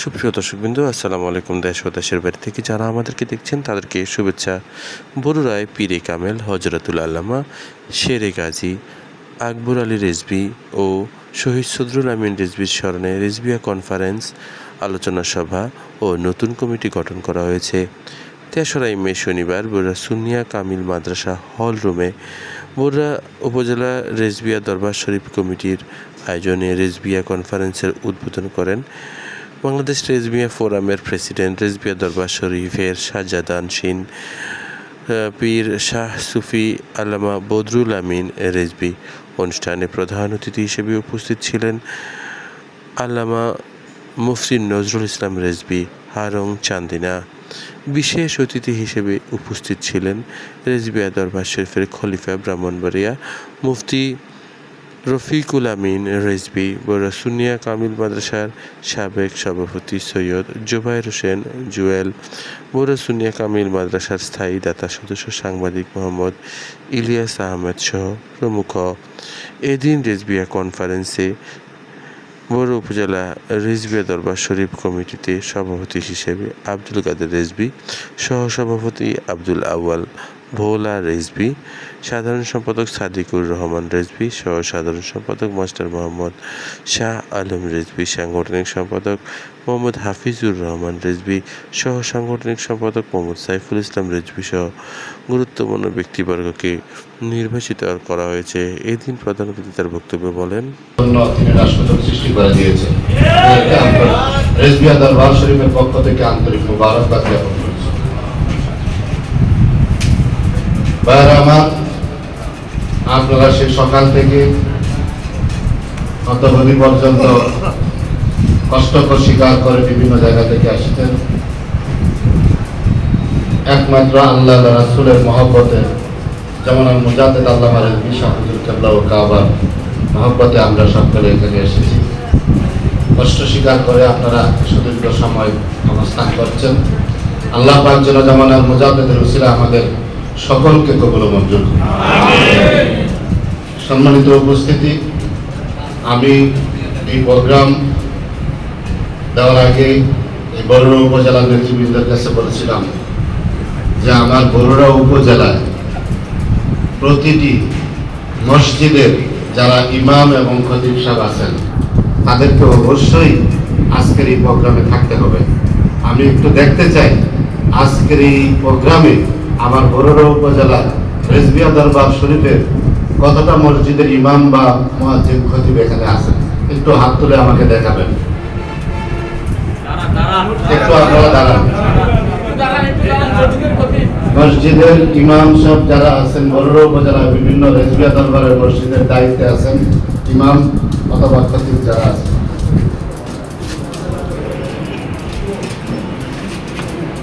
সুপ্রিয় দর্শকবৃন্দ, আসসালামু আলাইকুম। দেশ ও দেশের বাইরে থেকে যারা আমাদেরকে দেখছেন তাদেরকে শুভেচ্ছা। বরুড়ায় পীরে কামেল হজরতুল আল্লামা শেরে গাজী আকবর আলী রেজভী ও শহীদ সদরুল আমিন রেজভীর স্মরণে রেজভিয়া কনফারেন্স, আলোচনা সভা ও নতুন কমিটি গঠন করা হয়েছে। ৩রা মে শনিবার বরুড়া সুন্নিয়া কামিল মাদ্রাসা হল রুমে বরুড়া উপজেলা রেজভিয়া দরবার শরীফ কমিটির আয়োজনে রেজভিয়া কনফারেন্সের উদ্বোধন করেন বাংলাদেশ রেজভিয়া ফোরামের প্রেসিডেন্ট, রেজভিয়া দরবার শরীফের শাহজাদানশীন পীর শাহ সুফি আল্লামা বদরুল আমিন রেজভী। অনুষ্ঠানে প্রধান অতিথি হিসেবে উপস্থিত ছিলেন আল্লামা মুফতি নজরুল ইসলাম রেজভী হারং চান্দিনা। বিশেষ অতিথি হিসেবে উপস্থিত ছিলেন রেজভিয়া দরবার শরীফের খলিফা ব্রাহ্মণবাড়িয়া মুফতি রফিকুল আমিন রেজভী, বরুড়া সুন্নিয়া কামিল মাদ্রাসার সাবেক সভাপতি সৈয়দ জুবায়ের হোসেন জুয়েল, বরুড়া সুন্নিয়া কামিল মাদ্রাসার স্থায়ী দাতা সদস্য সাংবাদিক মোহাম্মদ ইলিয়াস আহমেদ সহ প্রমুখ। এদিন রেজভিয়া কনফারেন্সে বরুড়া উপজেলা রেজভিয়া দরবার শরীফ কমিটিতে সভাপতি হিসেবে আব্দুল কাদের রেজভী, সহসভাপতি আব্দুল আউয়াল ভোলা রেজভী, সাধারণ সম্পাদক সাদিকুর রহমান রেজভী, সহ সাধারণ সম্পাদক মাস্টার মোহাম্মদ শাহ আলম রেজভী, সাংগঠনিক সম্পাদক মোহাম্মদ হাফিজুর রহমান রেজভী, সহ সাংগঠনিক সম্পাদক মোহাম্মদ সাইফুল ইসলাম রেজভী সহ গুরুত্বপূর্ণ ব্যক্তিবর্গকে নির্বাচিত করা হয়েছে। এদিন প্রধান অতিথি তার বক্তব্যে বলেন, সৃষ্টি করে দিয়েছে। রেজভিয়া দরবার শরীফের পক্ষ থেকে আন্তরিক মুবারকবাদ জ্ঞাপন করছি। ভাইরা আমার, আপনারা সে সকাল থেকে অদ্যাবধি পর্যন্ত কষ্টকর স্বীকার করে বিভিন্ন জায়গা থেকে আসছেন। একমাত্র আল্লাহ রাসূলের মহব্বতে, যেমন মুজাদ্দিদ আল্লামা রেজভী শাহ হুজুর কেবলা ও কাবার মহব্বতে আমরা সকলে এখানে এসেছি। কষ্ট স্বীকার করে আপনারা সুদীর্ঘ সময় অবস্থান করছেন। আল্লাহ পাক যেন জামানার মুজাদ্দিদের উসিলা আমাদের সকলকে কবুল ও মঞ্জুর করুন। সম্মানিত উপস্থিতি, আমি এই প্রোগ্রাম দেওয়ার আগে এই বরুড়া উপজেলার নেতৃবৃন্দের কাছে বলেছিলাম যে আমার বরুড়া উপজেলায় প্রতিটি মসজিদের যারা ইমাম এবং খতিব সাহেব আছেন তাদেরকে অবশ্যই আজকের এই প্রোগ্রামে থাকতে হবে। আমি একটু দেখতে চাই আজকের এই প্রোগ্রামে আমার বরুড়া উপজেলার রেজভিয়া দরবার শরীফের কতটা মসজিদের ইমাম বা মুয়াজ্জিন খতিব এখানে আছেন, একটু হাত তুলে আমাকে দেখাবেন। একটু আপনারা দাঁড়ান। মসজিদের ইমাম সব যারা আছেন বরুড়া উপজেলার বিভিন্ন রেজভিয়া দরবারের মসজিদের দায়িত্বে আছেন, ইমাম অথবা খতিব যারা আছেন,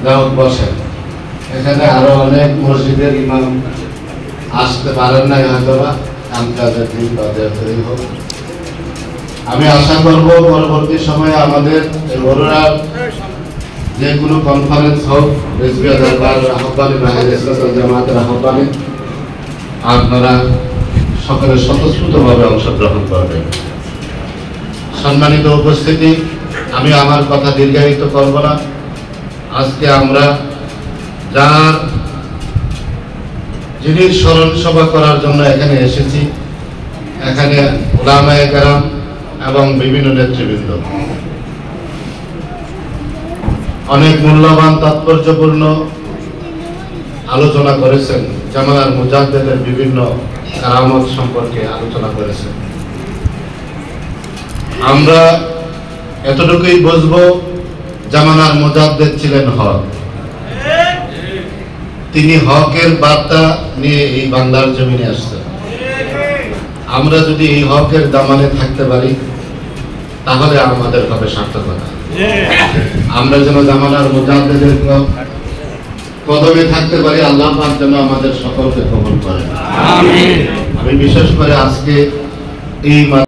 যাও বসেন। এখানে আরো অনেক মসজিদের ইমাম আসতে পারেন নাই, হয়তো বা কাজের দিন হোক। আমি আশা করব পরবর্তী সময়ে আমাদের বরুড়ার যে কোনো কনফারেন্স হোক, রেজভিয়া দরবার আহ্বানে বা ইসলামী জামাতের আহ্বানে আপনারা সকলে স্বতঃস্ফূর্তভাবে অংশগ্রহণ করবেন। সম্মানিত উপস্থিতি, আমি আমার কথা দীর্ঘায়িত করব না। আজকে আমরা যার যিনি স্মরণ সভা করার জন্য এখানে এসেছি, এখানে উলামায়ে কেরাম এবং বিভিন্ন নেতৃবৃন্দ অনেক মূল্যবান তাৎপর্যপূর্ণ আলোচনা করেছেন। জামানার মুজাদ্দিদের বিভিন্ন কারামত সম্পর্কে আলোচনা করেছেন। আমরা এতটুকুই বুঝবো, জামানার মুজাদ্দিদ ছিলেন হক। তিনি হকের বার্তা নিয়ে এই বাংলার জমিনে আসছেন। আমরা যদি এই হকের দামানে থাকতে পারি তাহলে আমাদের হবে সার্থকতা। আমরা যেন জামানার মুজাদ্দিদের কদমে থাকতে পারি। আল্লাহ পাক যেন আমাদের সকলকে কবুল করেন। আমি বিশেষ করে আজকে এই